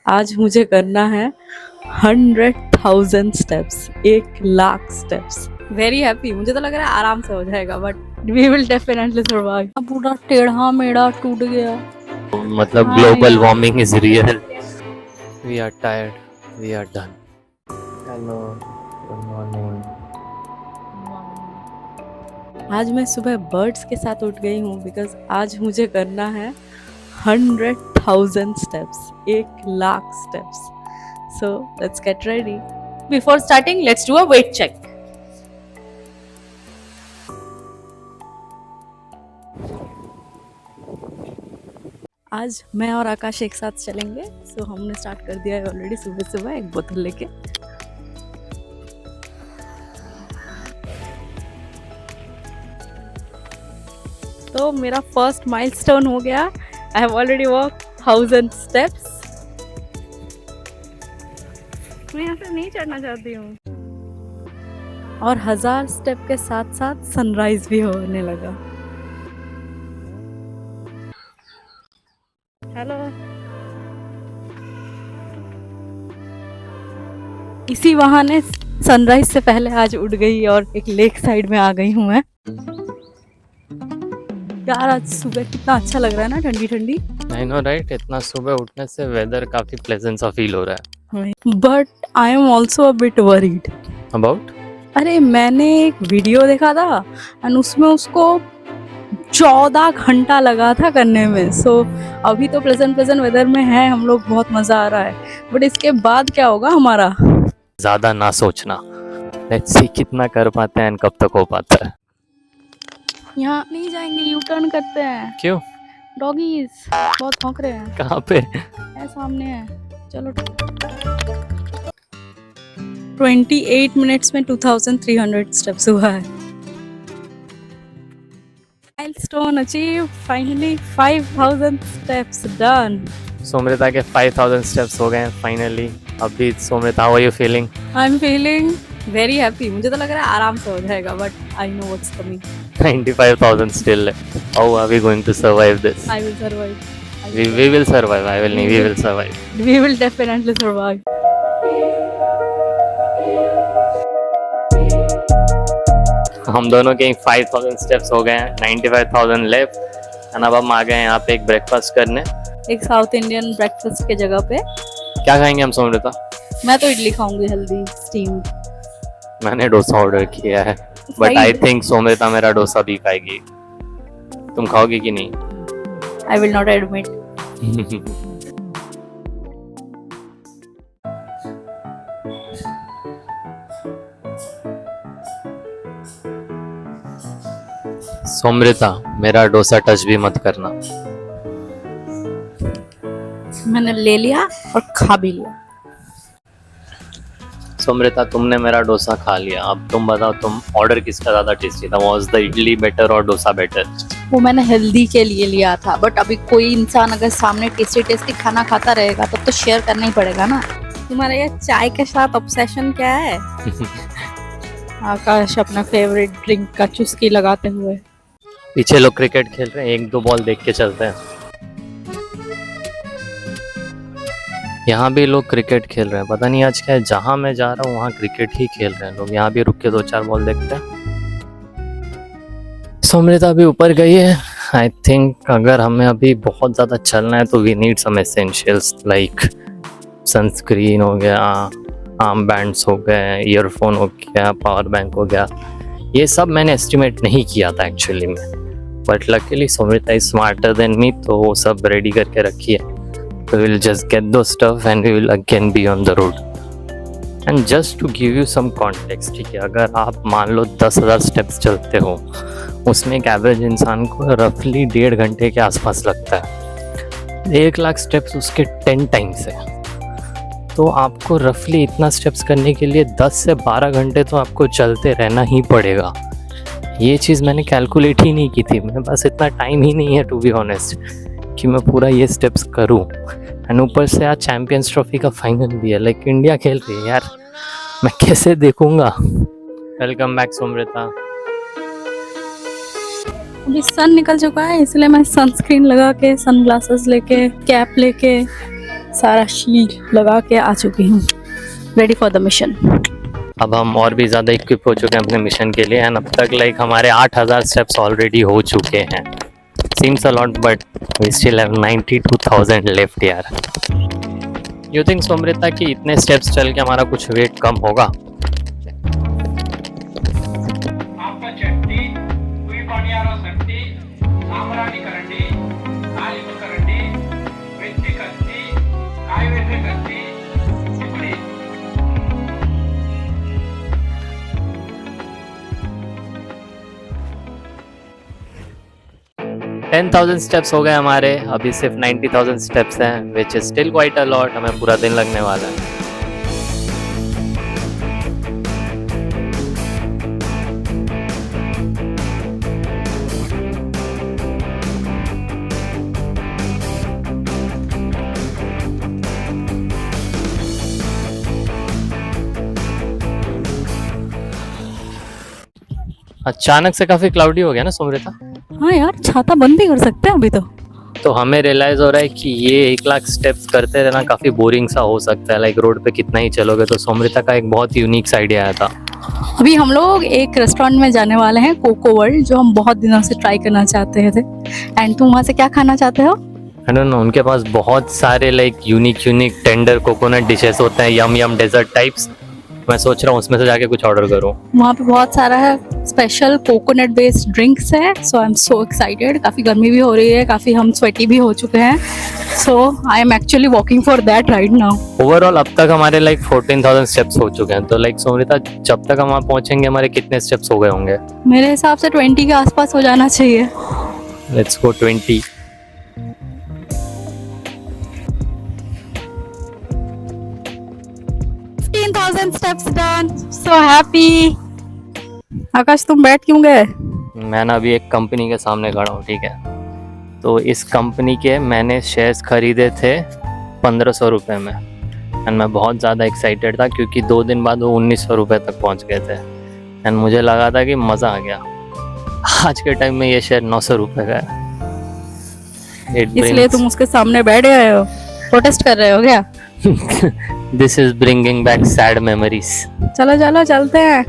आज मुझे करना है 100,000 स्टेप्स, 1,00,000 स्टेप्स। Very happy. मुझे तो लग रहा है आराम से हो जाएगा, but we will definitely survive. पूरा टेढ़ा मेढ़ा टूट गया। मतलब हाँ ग्लोबल यार। Warming is real. We are tired, we are done. Hello, good morning. आज मैं सुबह बर्ड्स के साथ उठ गई हूँ बिकॉज आज मुझे करना है 100,000 steps, 1,00,000 steps. So let's get ready. Before starting let's do a weight check. आज मैं और आकाश एक साथ चलेंगे। सो हमने स्टार्ट कर दिया है ऑलरेडी सुबह सुबह एक बोतल लेके। तो मेरा फर्स्ट माइलस्टोन हो गया। I have already walk 1000 steps. मैं यहाँ से नहीं चढ़ना चाहती हूँ। और 1000 स्टेप के साथ साथ सनराइज भी होने लगा। हेलो। इसी बहाने सनराइज से पहले आज उठ गई और एक लेक साइड में आ गई हूँ मैं। यार आज सुबह कितना अच्छा लग रहा है ना, ठंडी ठंडी। आई नो राइट, इतना सुबह उठने से वेदर काफी प्लेजेंट सा फील हो रहा है। But I am also a bit worried. About? अरे मैंने एक वीडियो देखा था एंड उसमें उसको 14 घंटा लगा था करने में। सो अभी तो प्लेजेंट वेदर में है हम लोग, बहुत मजा आ रहा है, बट इसके बाद क्या होगा हमारा। ज्यादा ना सोचना, लेट्स सी कितना कर पाते हैं and कब तक हो पाता है। यहाँ नहीं जाएंगे, यू टर्न करते हैं। क्यों? डॉगीज बहुत भौंक रहे हैं। कहाँ पे? है सामने है। चलो 28 मिनट्स में 2300 स्टेप्स हुआ है। Milestone achieve, finally 5000 steps done. Somrita के 5000 स्टेप्स हो गए हैं फाइनली। अभी Somrita, how are you feeling? I am feeling very happy. मुझे तो लग रहा है आराम से हो जाएगा, but I know what's coming. 95,000 still left. How are we going to survive this? I will survive. We will survive. We will survive. We will definitely survive. हम दोनों के 5,000 स्टेप्स हो गए हैं, 95,000 लेफ्ट। एंड अब हम आ गए हैं यहाँ पे एक ब्रेकफास्ट करने। एक साउथ इंडियन ब्रेकफास्ट के जगह पे। क्या खाएंगे हम सोमृता? मैं तो इडली खाऊंगी, हेल्दी स्टीम। मैंने डोसा ऑर्डर किया है, बट आई थिंक सोमृता मेरा डोसा भी खाएगी। तुम खाओगी कि नहीं? I will not admit. सोमृता, मेरा डोसा टच भी मत करना। मैंने ले लिया और खा भी लिया। सोमृता, तुमने मेरा डोसा खा लिया, अब तुम बताओ तुम ऑर्डर किसका ज्यादा टेस्टी था? वाज द इडली बेटर और डोसा बेटर? वो मैंने हेल्दी के लिए लिया था, बट अभी कोई इंसान अगर सामने टेस्टी खाना खाता रहेगा तब तो शेयर करना ही पड़ेगा ना। तुम्हारा ये चाय के साथ ऑब्सेशन क्या है? आकाश अपना फेवरेट ड्रिंक का चुस्की लगाते हुए। पीछे लोग क्रिकेट खेल रहे हैं, एक दो बॉल देख के चलते हैं। यहाँ भी लोग क्रिकेट खेल रहे हैं, पता नहीं आज क्या है। जहाँ मैं जा रहा हूँ वहाँ क्रिकेट ही खेल रहे हैं लोग। यहाँ भी रुक के 2-4 बॉल देखते हैं। सोमृता अभी ऊपर गई है। आई थिंक अगर हमें अभी बहुत ज़्यादा चलना है तो we need some essentials like sunscreen हो गया, आर्म बैंड्स हो गए, ईयरफोन हो गया, पावर बैंक हो गया। ये सब मैंने एस्टिमेट नहीं किया था एक्चुअली में, but luckily Somrita is smarter than me, तो वो सब रेडी करके रखी है। So we'll just get those stuff and we will again be on the road. And just to give you some context, ठीक है, अगर आप मान लो 10,000 स्टेप्स चलते हो, उसमें एक एवरेज इंसान को रफली 1.5 घंटे के आसपास लगता है। 1,00,000 स्टेप्स उसके 10 टाइम्स है। तो आपको रफली इतना स्टेप्स करने के लिए 10 से 12 घंटे तो आपको चलते रहना ही पड़ेगा। ये चीज़ मैंने कैलकुलेट ही नहीं की थी। मेरे पास इतना टाइम ही नहीं है टू बी ऑनेस्ट कि मैं पूरा ये स्टेप्स करूं। एंड ऊपर से आज चैंपियंस ट्रॉफी का फाइनल भी है, लाइक इंडिया खेल रही है यार, मैं कैसे देखूंगा। Welcome back Somrita. अभी सन निकल चुका है, इसलिए मैं सनस्क्रीन लगा के, सनग्लासेस लेके, कैप लेके सारा शील्ड लगा के आ चुकी हूँ, रेडी फॉर द मिशन। अब हम और भी ज़्यादा इक्विप हो चुके हैं अपने मिशन के लिए एंड अब तक लाइक हमारे 8000 स्टेप्स ऑलरेडी हो चुके हैं। Seems a lot but we still have 92,000 left यार। यू थिंक सोमृता कि इतने स्टेप्स चल के हमारा कुछ वेट कम होगा? आपका चट्टी हुई पणियारो सट्टी सामराणी करंडी कालिम करंडी वेट्टी कत्ती काय वेट्टी कत्ती सिपड़ी 10,000 स्टेप्स हो गए हमारे, अभी सिर्फ 90,000 स्टेप्स हैं which is still quite a lot. हमें पूरा दिन लगने वाला है। अचानक से काफी क्लाउडी हो गया ना सोमृता। हाँ यार, छाता बंद भी कर सकते हैं अभी तो हमें रियलाइज हो रहा है कि ये 1,00,000 स्टेप्स करते रहना काफी बोरिंग सा हो सकता है, लाइक रोड पे कितना ही चलोगे। तो सोमृता का एक बहुत यूनिक आइडिया आया था। अभी हम लोग एक रेस्टोरेंट में जाने वाले हैं, कोको वर्ल्ड, जो हम बहुत दिनों से ट्राई करना चाहते थे। एंड तुम वहाँ से क्या खाना चाहते हो? आई डोंट नो, उनके पास बहुत सारे like unique tender coconut dishes होते हैं, यम डेजर्ट टाइप्स। मैं सोच रहा हूँ उसमें से जाके कुछ ऑर्डर करूँ। वहाँ पे बहुत सारा है स्पेशल कोकोनट बेस्ड ड्रिंक्स है। सो आई एम सो एक्साइटेड। काफ़ी गर्मी भी हो रही है, काफ़ी हम स्वेटी भी हो चुके हैं। So I am actually walking for that right now. Overall अब तक हमारे लाइक 14,000 स्टेप्स हो चुके हैं। तो लाइक सोमृता, जब तक हम वहाँ पहुँचेंगे हमारे कितने स्टेप्स हो गए होंगे? मेरे हिसाब से 20 के आसपास हो जाना चाहिए। Let's go 20। Steps done, so happy. Akash, तुम बैठ क्यों गए? मैं ना अभी एक कंपनी के सामने खड़ा हूँ, ठीक है। तो इस कंपनी के मैंने शेयर्स खरीदे थे 1,500 रुपये में एंड मैं बहुत ज़्यादा एक्साइटेड था क्योंकि 2 दिन बाद वो 1,900 रुपये तक पहुँच गए थे एंड मुझे लगा था कि मज़ा आ गया। आज के टाइम में ये शेयर 900 रुपये का है। इसलिए तुम उसके सामने बैठ गए हो, प्रोटेस्ट कर रहे हो क्या? This is bringing back sad memories. चलो चलो चलते हैं।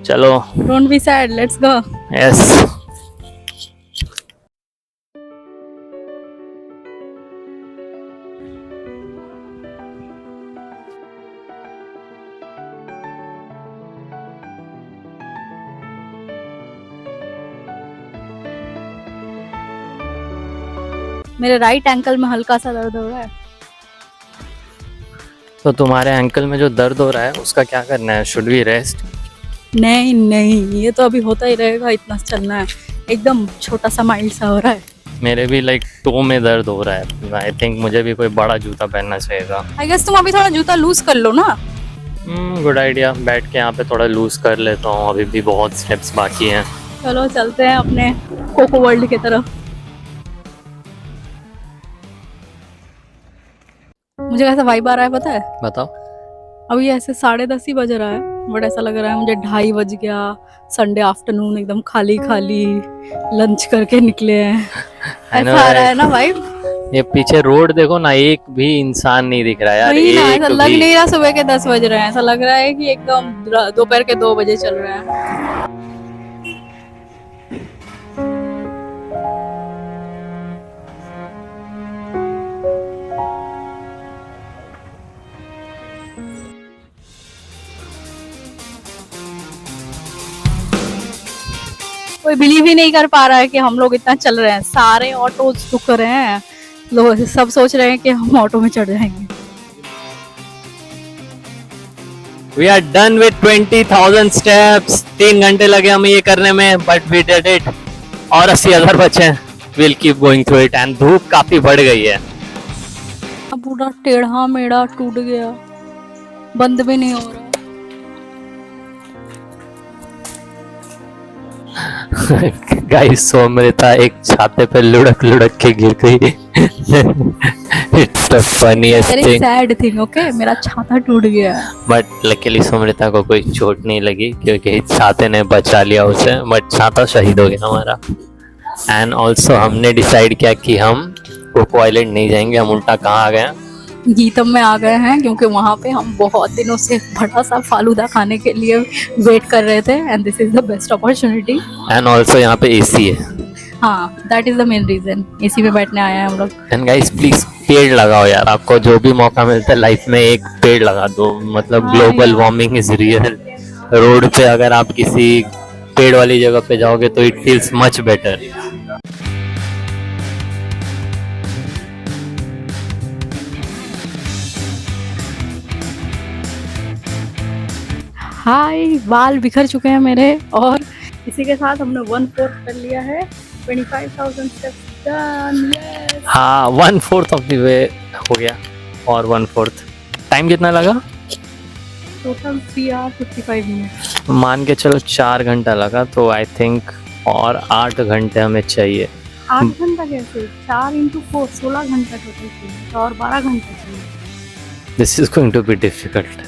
चलो, don't be sad, let's go. Yes. मेरे राइट एंकल में हल्का सा दर्द हो रहा है। तो तुम्हारे एंकल में जो दर्द हो रहा है उसका क्या करना है? Should we rest? नहीं नहीं, ये तो अभी होता ही रहेगा, इतना चलना है। एकदम छोटा सा माइल्ड सा हो रहा है। मेरे भी लाइक टो में दर्द हो रहा है। आई थिंक मुझे भी कोई बड़ा जूता पहनना चाहिएगा। आई गेस तुम अभी थोड़ा जूता लूज कर लो ना। Good idea. बैठ के यहाँ पे थोड़ा लूज कर लेता हूँ, अभी भी बहुत स्टेप्स बाकी हैं। चलो चलते हैं अपने कोको वर्ल्ड की तरफ। मुझे कैसा वाइब आ रहा है पता है? बताओ। अभी ऐसे 10:30 ही बज रहा है, बट ऐसा लग रहा है मुझे 2:30 बज गया। संडे आफ्टरनून एकदम खाली खाली, लंच करके निकले हैं। ऐसा आ रहा है ना वाइब? ये पीछे रोड देखो ना, एक भी इंसान नहीं दिख रहा यार। वही ना, एक ऐसा लग भी। नहीं रहा सुबह के 10 बज रहे हैं। ऐसा लग रहा है कि एकदम दोपहर के 2 बजे चल रहा है। कोई बिलीव ही नहीं कर पा रहा है कि हम लोग इतना चल रहे हैं। सारे ऑटो रुक रहे हैं, लोग सब सोच रहे हैं कि हम ऑटो में चढ़ जाएंगे। We are done with 20,000 steps। 3 घंटे लगे हमें ये करने में, but we did it। और 80,000 बचे हैं। We'll keep going through it and धूप काफी बढ़ गई है। अब पूरा टेढ़ा मेढ़ा टूट गया, बंद भी नहीं हो रहा। गाइस, सोमृता एक छाते पे लुढ़क लुढ़क के गिर गई। It's the funniest very thing। Sad thing, okay? मेरा छाता टूट गया। बट लकीली सोमृता को कोई चोट नहीं लगी क्योंकि छाते ने बचा लिया उसे, बट छाता शहीद हो गया हमारा। एंड ऑल्सो हमने डिसाइड किया कि हम कोको आइलैंड नहीं जाएंगे। हम उल्टा कहाँ आ गए? गीतम में आ गए हैं क्योंकि वहाँ पे हम बहुत दिनों से एक बड़ा सा फालूदा खाने के लिए वेट कर रहे थे and this is the best opportunity. And also यहाँ पे एसी है। हाँ, that is the main reason, AC में बैठने आए हैं हम लोग। एंड गाइस प्लीज पेड़ लगाओ यार, आपको जो भी मौका मिलता है लाइफ में एक पेड़ लगा दो, मतलब हाँ ग्लोबल यार। Warming is real. रोड पे अगर आप किसी पेड़ वाली जगह पे जाओगे तो इट फील्स मच बेटर। हाय, बाल बिखर चुके हैं मेरे और इसी के साथ हमने 1/4 कर लिया है। 25,000 स्टेप्स डन। यस, हाँ 1/4 ऑफ द वे हो गया और 1/4। टाइम कितना लगा? Total 3 hour 55 minute. मान के चलो 4 घंटा लगा, तो आई थिंक और 8 घंटे हमें चाहिए। 8 घंटा कैसे? 4 × 4 16 घंटा टोटल चाहिए, तो और 12 घंटे चाहिए। This is going to be difficult.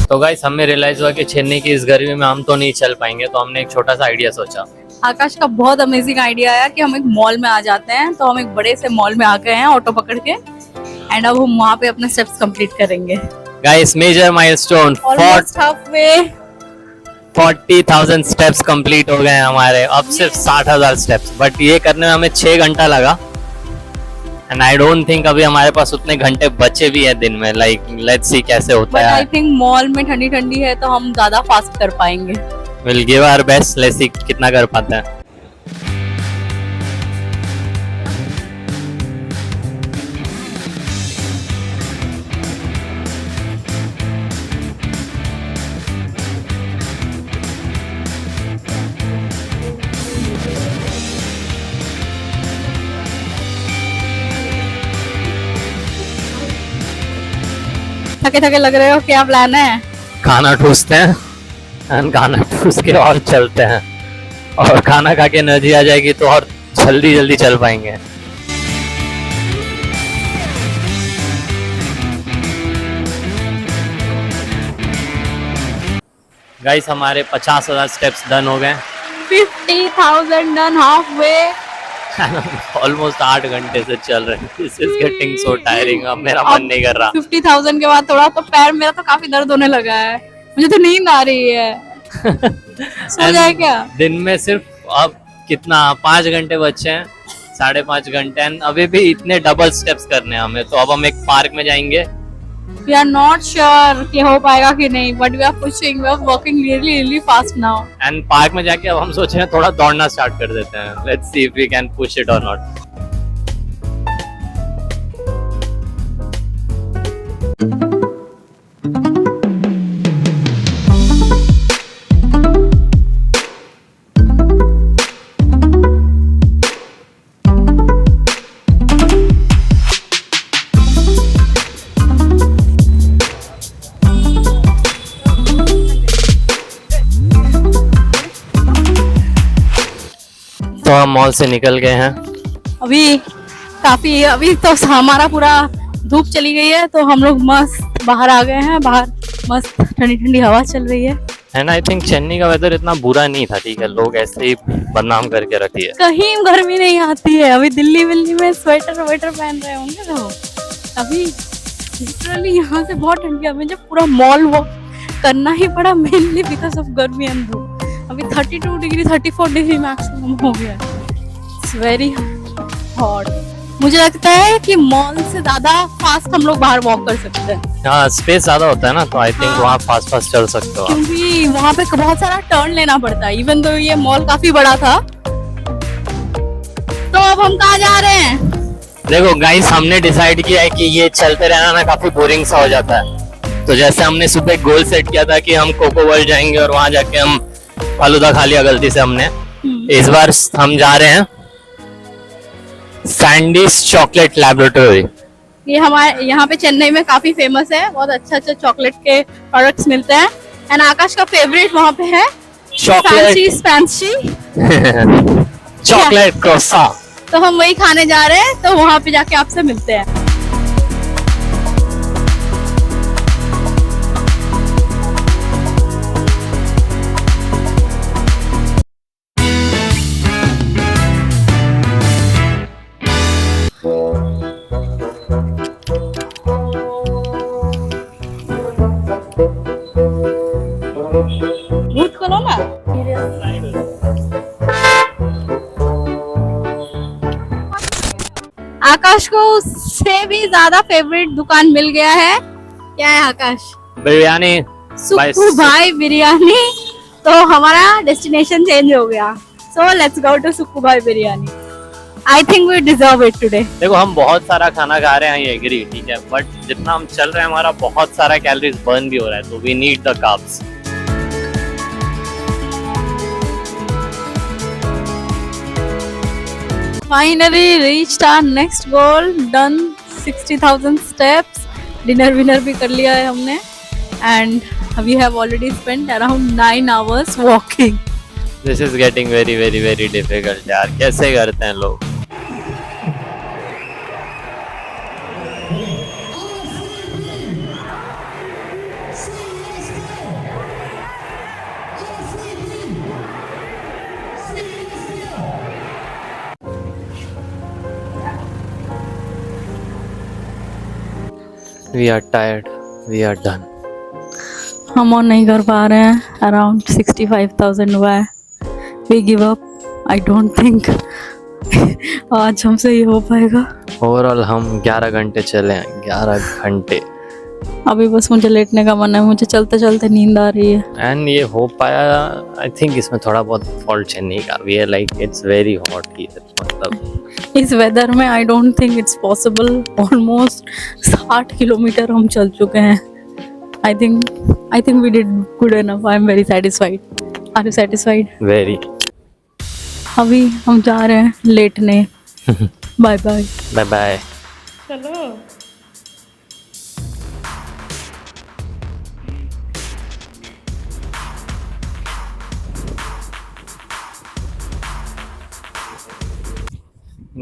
तो गाइस हमें रियलाइज हुआ कि चेन्नई की इस गर्मी में हम तो नहीं चल पाएंगे, तो हमने एक छोटा सा आइडिया सोचा। आकाश का बहुत अमेजिंग आइडिया आया कि हम एक मॉल में आ जाते हैं, तो हम एक बड़े से मॉल में आ गए हैं ऑटो पकड़ के एंड अब हम वहाँ पे अपने स्टेप्स कंप्लीट करेंगे। Guys major milestone almost half way. 40,000 steps complete हो गए हैं हमारे, अब सिर्फ 60,000 स्टेप्स, बट ये करने में हमें 6 घंटा लगा। एंड आई डोंट थिंक अभी हमारे पास उतने घंटे बचे भी हैं दिन में, लाइक लेट्स सी कैसे होता बट है। आई थिंक मॉल में ठंडी ठंडी है तो हम ज्यादा फास्ट कर पाएंगे। Will give our best, let's see कितना कर पाते हैं। थके थके लग रहे हो, क्या प्लान है? खाना ठूसते हैं एंड खाना ठूस के और चलते हैं, और खाना खा के एनर्जी आ जाएगी तो और जल्दी जल्दी चल पाएंगे। गाइस हमारे 50,000 स्टेप्स डन हो गए। 50,000 डन हाफ वे। ऑलमोस्ट 8 घंटे से चल रहे हैं। This is getting so tiring, अब मेरा मन नहीं कर रहा। 50,000 के बाद थोड़ा तो पैर मेरा तो काफी दर्द होने लगा है, मुझे तो नींद आ रही है। सो जाए क्या? दिन में सिर्फ अब कितना 5 घंटे बचे हैं, 5.5 घंटे, एंड अभी भी इतने डबल स्टेप्स करने हैं हमें। तो अब हम एक पार्क में जाएंगे। वी आर नॉट श्योर कि हो पाएगा कि नहीं, but we are pushing, we are working really really fast now. And park में जाके अब हम सोच रहे हैं थोड़ा दौड़ना स्टार्ट कर देते हैं। Let's see if we can push it or not. तो हम मॉल से निकल गए हैं। अभी तो हमारा पूरा धूप चली गई है, तो हम लोग मस्त बाहर आ गए हैं। बाहर मस्त ठंडी ठंडी हवा चल रही है। एंड आई थिंक चेन्नई का वेदर इतना बुरा नहीं था, ठीक है, लोग ऐसे ही बदनाम करके रखी है। कहीं गर्मी नहीं आती है। अभी दिल्ली विल्ली में स्वेटर वेटर पहन रहे होंगे तो अभी लिटरली यहाँ से बहुत ठंडी। हमें जब पूरा मॉल वॉक करना ही पड़ा मेनली बिकॉज ऑफ गर्मी एंड धूप। अभी 32 डिग्री 34 डिग्री मैक्सिमम हो गया। It's very hot. मुझे लगता है कि मॉल से ज्यादा फास्ट हम लोग बाहर वॉक कर सकते हैं। हाँ स्पेस ज्यादा होता है ना, तो आई थिंक वहाँ फास्ट फास्ट चल सकते हो आप। क्योंकि वहाँ पे बहुत सारा टर्न लेना पड़ता है, इवन तो ये मॉल काफी बड़ा था। तो अब हम कहाँ जा रहे हैं? देखो गाइस, हमने डिसाइड किया है कि ये चलते रहना ना काफी बोरिंग सा हो जाता है। तो जैसे हमने सुबह एक गोल सेट किया था कि हम कोको वर्ल्ड जाएंगे और वहां जाके हम फालूदा खा लिया गलती से हमने। इस बार हम जा रहे हैं सैंडीज चॉकलेट लैबोरेटरी। ये हमारे यहाँ पे चेन्नई में काफी फेमस है, बहुत अच्छा चॉकलेट के प्रोडक्ट्स मिलते हैं। एंड आकाश का फेवरेट वहाँ पे है चॉकलेट फैंसी चॉकलेट क्रोसा। तो तो हम वही खाने जा रहे हैं, तो वहाँ पे जाके आपसे मिलते हैं। भूत करो ना। आकाश को उससे भी ज्यादा फेवरेट दुकान मिल गया है। क्या है आकाश? बिरयानी। सुक्कू भाई बिरयानी। तो हमारा डेस्टिनेशन चेंज हो गया। So let's go to Sukku Bhai biryani. I think we deserve it today. देखो हम बहुत सारा खाना खा रहे हैं, ये एग्री, ठीक है, बट जितना हम चल रहे हैं हमारा बहुत सारा कैलोरीज बर्न भी हो रहा है, तो we need the carbs. Finally reached our next goal. Done 60,000 steps. Dinner विनर भी कर लिया है हमने. And we have already spent around 9 hours walking. This is getting very very very difficult यार, कैसे करते हैं लोग? We are tired. We are done. हम और नहीं कर पा रहे हैं. Around 65,000 हुआ है. We give up. I don't think आज हमसे ये हो पाएगा. ओवरऑल हम 11 घंटे चले हैं, 11 घंटे. अभी बस मुझे लेटने का मन है. मुझे चलते चलते नींद आ रही है. एंड ये हो पाया, आई थिंक इसमें थोड़ा बहुत फॉल्ट चेन्नई का भी है. Like it's very hot here, मतलब इस वेदर में I don't think it's possible. Almost 60 kilometre हम चल चुके हैं. I think we did good enough. I am very satisfied. Are you satisfied? Very. अभी हम जा रहे हैं लेटने. Bye bye. Bye bye. चलो.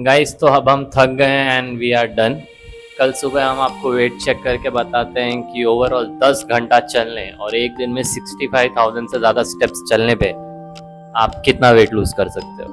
गाइस तो अब हम थक गए हैं एंड वी आर डन. कल सुबह हम आपको वेट चेक करके बताते हैं कि ओवरऑल 10 घंटा चलने और एक दिन में 65,000 से ज़्यादा स्टेप्स चलने पे आप कितना वेट लूज कर सकते हो.